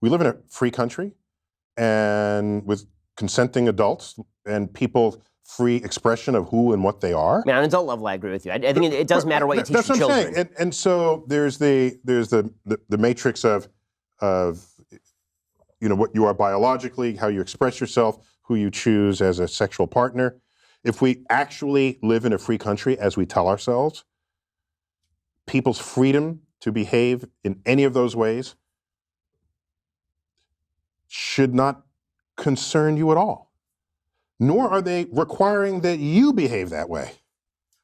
we live in a free country and with consenting adults and people free expression of who and what they are. I mean, on adult level, I agree with you. I think it does matter what you teach That's what children. I'm saying. And so there's the matrix of what you are biologically, how you express yourself, who you choose as a sexual partner. If we actually live in a free country, as we tell ourselves, people's freedom to behave in any of those ways should not concern you at all. Nor are they requiring that you behave that way.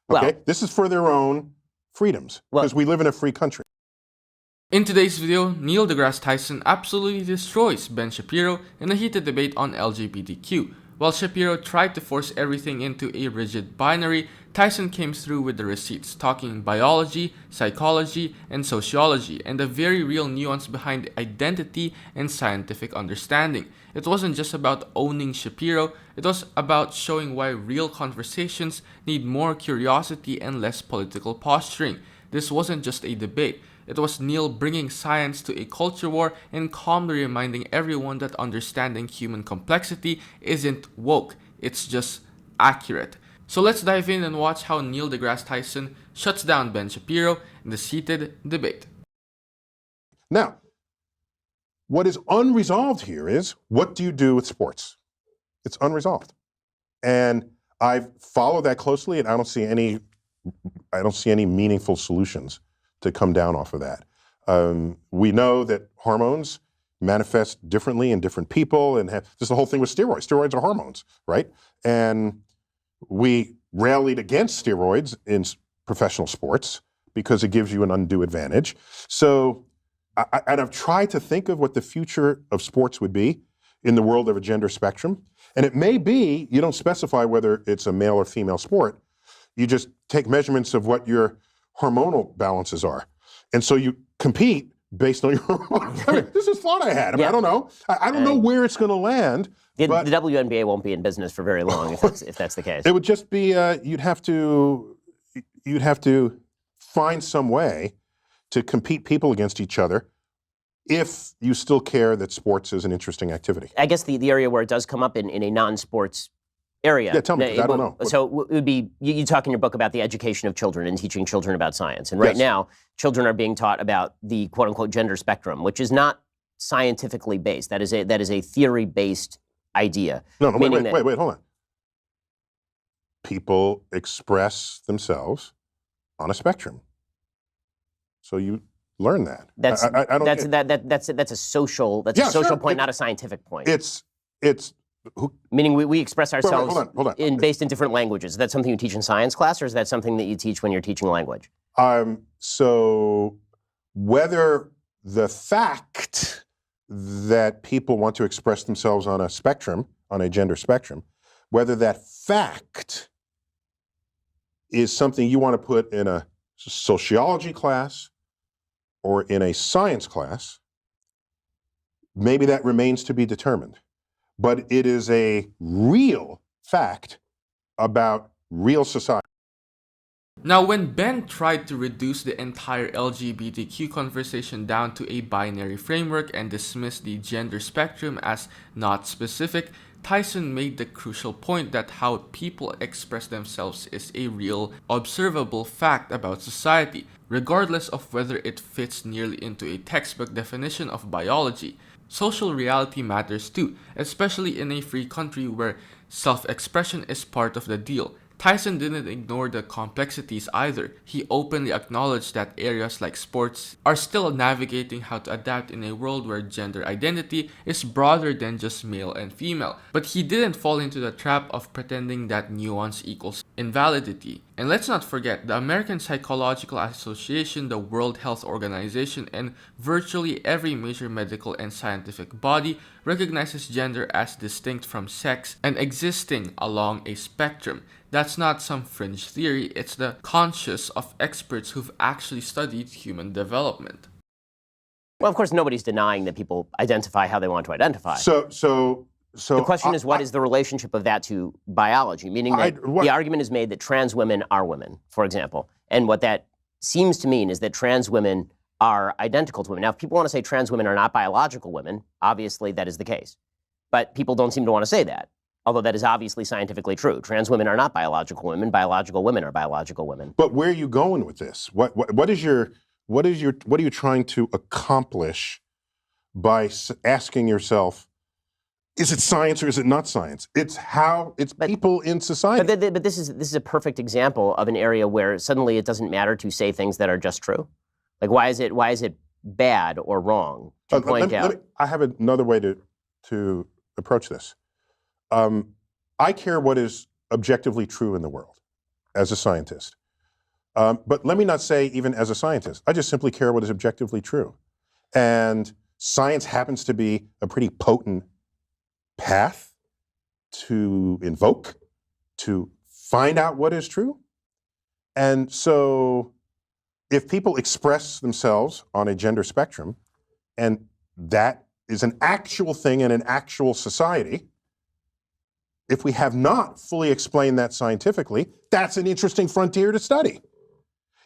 Okay? Well, this is for their own freedoms, because we live in a free country. In today's video, Neil deGrasse Tyson absolutely destroys Ben Shapiro in a heated debate on LGBTQ. While Shapiro tried to force everything into a rigid binary, Tyson came through with the receipts, talking biology, psychology, and sociology, and the very real nuance behind identity and scientific understanding. It wasn't just about owning Shapiro, it was about showing why real conversations need more curiosity and less political posturing. This wasn't just a debate. It was Neil bringing science to a culture war and calmly reminding everyone that understanding human complexity isn't woke, it's just accurate. So let's dive in and watch how Neil deGrasse Tyson shuts down Ben Shapiro in this heated debate. Now, what is unresolved here is, what do you do with sports? It's unresolved. And I've followed that closely, and I don't see any meaningful solutions to come down off of that. We know that hormones manifest differently in different people, and just the whole thing with steroids. Steroids are hormones, right? And we rallied against steroids in professional sports because it gives you an undue advantage. So, and I've tried to think of what the future of sports would be in the world of a gender spectrum. And it may be, you don't specify whether it's a male or female sport. You just take measurements of what your hormonal balances are. And so you compete based on your hormones. I mean, this is thought I had. I mean, I don't know. I don't know where it's going to land. The WNBA won't be in business for very long if that's the case. It would just be, you'd have to find some way to compete people against each other if you still care that sports is an interesting activity. I guess the area where it does come up in a non-sports area. Yeah, tell me, 'cause I don't know. So it would be, you talk in your book about the education of children and teaching children about science. And right now, children are being taught about the quote-unquote gender spectrum, which is not scientifically based. That is a theory-based idea. No, wait, hold on. People express themselves on a spectrum. So you learn that. That's a social point, not a scientific point. It's meaning we express ourselves hold on. Based in different languages. Is that something you teach in science class, or is that something that you teach when you're teaching language? So whether the fact that people want to express themselves on a spectrum, on a gender spectrum, whether that fact is something you want to put in a sociology class or in a science class, maybe that remains to be determined. But it is a real fact about real society. Now, when Ben tried to reduce the entire LGBTQ conversation down to a binary framework and dismiss the gender spectrum as not specific, Tyson made the crucial point that how people express themselves is a real, observable fact about society, regardless of whether it fits nearly into a textbook definition of biology. Social reality matters too, especially in a free country where self-expression is part of the deal. Tyson didn't ignore the complexities either. He openly acknowledged that areas like sports are still navigating how to adapt in a world where gender identity is broader than just male and female. But he didn't fall into the trap of pretending that nuance equals invalidity. And let's not forget, the American Psychological Association, the World Health Organization, and virtually every major medical and scientific body recognizes gender as distinct from sex and existing along a spectrum. That's not some fringe theory, it's the conscience of experts who've actually studied human development. Well, of course, nobody's denying that people identify how they want to identify. So the question is, what is the relationship of that to biology? Meaning that the argument is made that trans women are women, for example. And what that seems to mean is that trans women are identical to women. Now, if people want to say trans women are not biological women, obviously that is the case. But people don't seem to want to say that, although that is obviously scientifically true. Trans women are not biological women. Biological women are biological women. But where are you going with this? What are you trying to accomplish by asking yourself, is it science or is it not science? It's people in society. But this is a perfect example of an area where suddenly it doesn't matter to say things that are just true. Like, why is it bad or wrong to point out? I have another way to approach this. I care what is objectively true in the world as a scientist. But let me not say even as a scientist. I just simply care what is objectively true. And science happens to be a pretty potent path to invoke, to find out what is true. And so if people express themselves on a gender spectrum, and that is an actual thing in an actual society, if we have not fully explained that scientifically, that's an interesting frontier to study.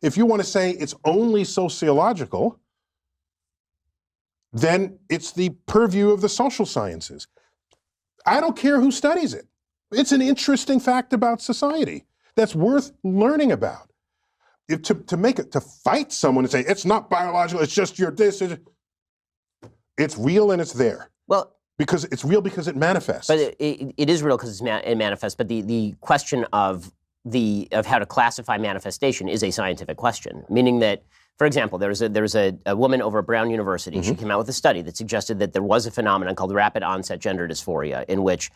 If you want to say it's only sociological, then it's the purview of the social sciences. I don't care who studies it. It's an interesting fact about society that's worth learning about. To fight someone and say, it's not biological, it's just it's real and it's there. Well, because it's real because it manifests. But it is real because it manifests. But the question of how to classify manifestation is a scientific question, meaning that, for example, there was a woman over at Brown University. She came out with a study that suggested that there was a phenomenon called rapid onset gender dysphoria, in which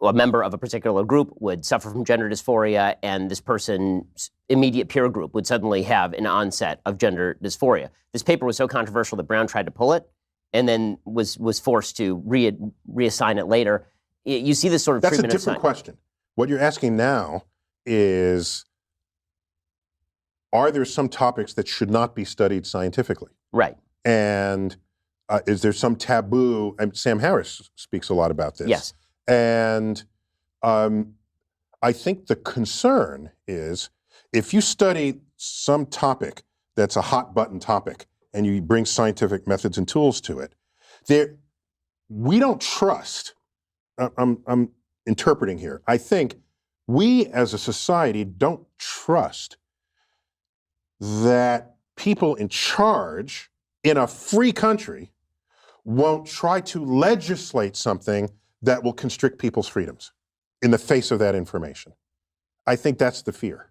a member of a particular group would suffer from gender dysphoria, and this person's immediate peer group would suddenly have an onset of gender dysphoria. This paper was so controversial that Brown tried to pull it, and then was forced to reassign it later. You see this sort of treatment. That's a different question. What you're asking now is, are there some topics that should not be studied scientifically? Right. And is there some taboo? And Sam Harris speaks a lot about this. Yes. And I think the concern is, if you study some topic that's a hot button topic and you bring scientific methods and tools to it, we don't trust, I'm interpreting here, I think we as a society don't trust that people in charge in a free country won't try to legislate something that will constrict people's freedoms in the face of that information. I think that's the fear.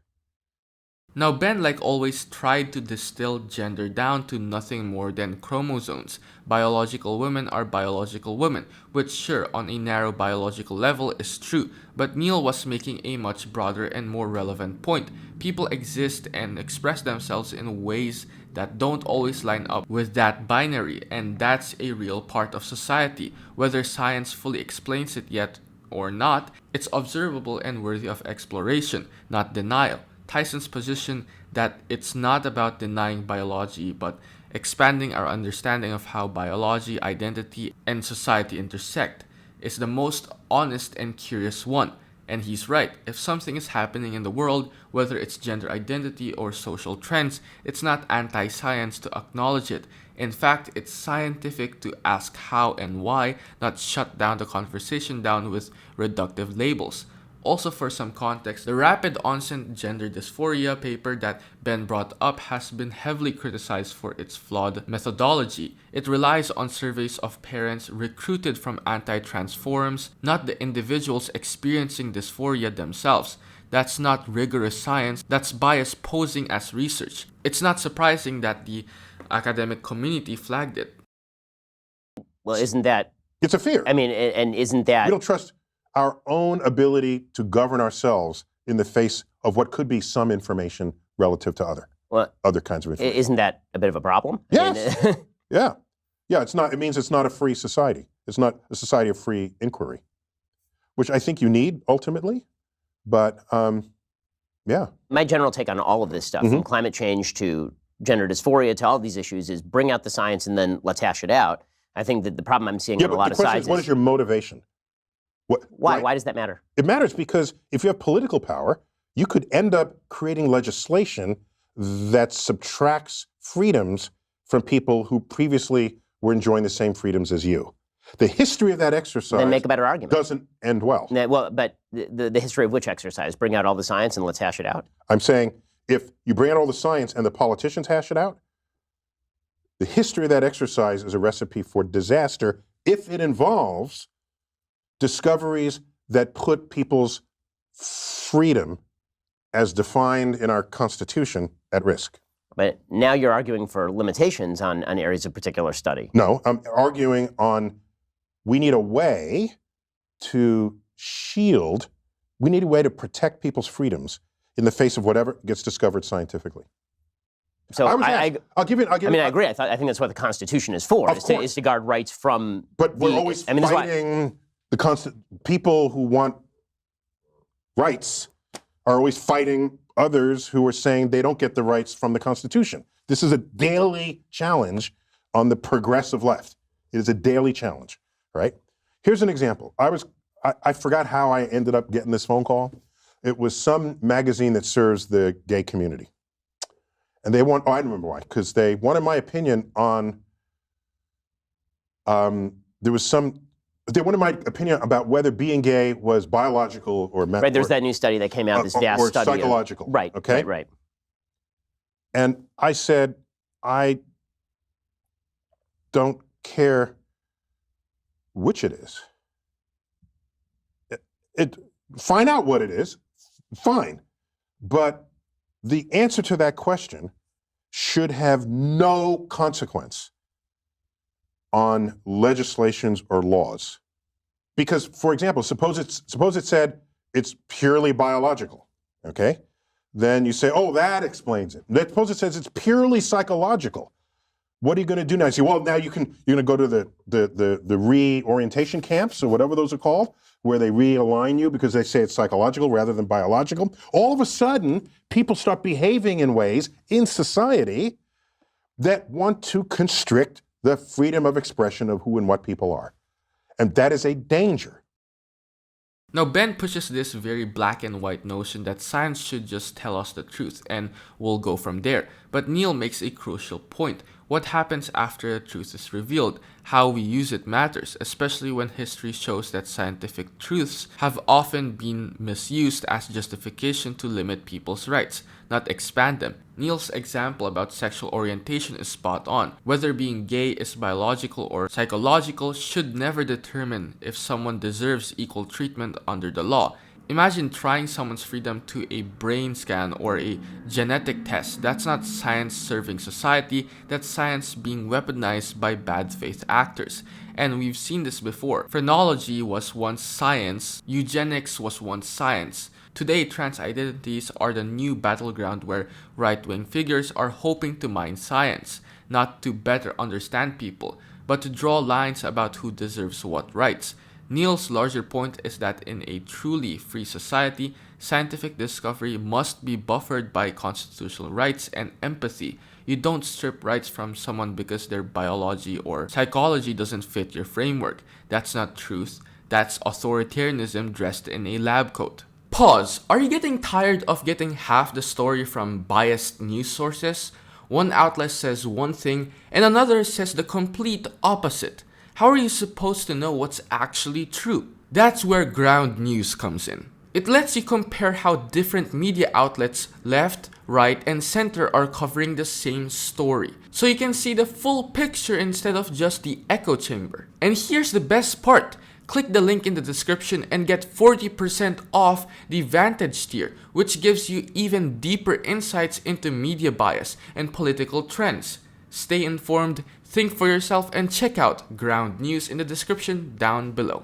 Now, Ben, like always, tried to distill gender down to nothing more than chromosomes. Biological women are biological women, which sure, on a narrow biological level is true, but Neil was making a much broader and more relevant point. People exist and express themselves in ways that don't always line up with that binary, and that's a real part of society. Whether science fully explains it yet or not, it's observable and worthy of exploration, not denial. Tyson's position that it's not about denying biology, but expanding our understanding of how biology, identity, and society intersect is the most honest and curious one. And he's right. If something is happening in the world, whether it's gender identity or social trends, it's not anti-science to acknowledge it. In fact, it's scientific to ask how and why, not shut down the conversation down with reductive labels. Also, for some context, the rapid onset gender dysphoria paper that Ben brought up has been heavily criticized for its flawed methodology. It relies on surveys of parents recruited from anti-trans forums, not the individuals experiencing dysphoria themselves. That's not rigorous science, that's bias posing as research. It's not surprising that the academic community flagged it. Well, isn't that... It's a fear. I mean, and isn't that... We don't trust our own ability to govern ourselves in the face of what could be some information relative to other kinds of information. Isn't that a bit of a problem? Yes. Yeah. It's not. It means it's not a free society. It's not a society of free inquiry, which I think you need ultimately. But yeah. My general take on all of this stuff, from climate change to gender dysphoria to all of these issues, is bring out the science and then let's hash it out. I think that the problem I'm seeing on a lot of sides is, what is your motivation? Why? Right. Why does that matter? It matters because if you have political power, you could end up creating legislation that subtracts freedoms from people who previously were enjoying the same freedoms as you. The history of that exercise Then make a better argument. doesn't end well. Well, but the history of which exercise? Bring out all the science and let's hash it out? I'm saying if you bring out all the science and the politicians hash it out, the history of that exercise is a recipe for disaster if it involves discoveries that put people's freedom as defined in our Constitution at risk. But now you're arguing for limitations on areas of particular study. No, I'm arguing on we need a way to shield, we need a way to protect people's freedoms in the face of whatever gets discovered scientifically. So I agree. I think that's what the Constitution is for, is to guard rights from. But we're always fighting people who want rights are always fighting others who are saying they don't get the rights from the Constitution. This is a daily challenge on the progressive left. It is a daily challenge, right? Here's an example. I forgot how I ended up getting this phone call. It was some magazine that serves the gay community. And they want, I remember why, because they wanted my opinion on, they wanted my opinion about whether being gay was biological or mental. Right, there's that new study that came out, this DAS or study. Psychological. Right, okay? Right. And I said, I don't care which it is. Find out what it is, fine. But the answer to that question should have no consequence on legislations or laws. Because, for example, suppose it said it's purely biological, okay? Then you say, oh, that explains it. Suppose it says it's purely psychological. What are you going to do now? You say, well, now you're going to go to the reorientation camps or whatever those are called, where they realign you because they say it's psychological rather than biological. All of a sudden, people start behaving in ways in society that want to constrict the freedom of expression of who and what people are. And that is a danger. Now, Ben pushes this very black and white notion that science should just tell us the truth and we'll go from there. But Neil makes a crucial point. What happens after the truth is revealed? How we use it matters, especially when history shows that scientific truths have often been misused as justification to limit people's rights, not expand them. Neil's example about sexual orientation is spot on. Whether being gay is biological or psychological should never determine if someone deserves equal treatment under the law. Imagine trying someone's freedom to a brain scan or a genetic test. That's not science serving society, that's science being weaponized by bad faith actors. And we've seen this before. Phrenology was once science, eugenics was once science. Today, trans identities are the new battleground where right-wing figures are hoping to mine science, not to better understand people, but to draw lines about who deserves what rights. Neil's larger point is that in a truly free society, scientific discovery must be buffered by constitutional rights and empathy. You don't strip rights from someone because their biology or psychology doesn't fit your framework. That's not truth. That's authoritarianism dressed in a lab coat. Pause. Are you getting tired of getting half the story from biased news sources? One outlet says one thing and another says the complete opposite. How are you supposed to know what's actually true? That's where ground news comes in. It lets you compare how different media outlets, left, right, and center are covering the same story. So you can see the full picture instead of just the echo chamber. And here's the best part. Click the link in the description and get 40% off the Vantage tier, which gives you even deeper insights into media bias and political trends. Stay informed, think for yourself, and check out ground news in the description down below.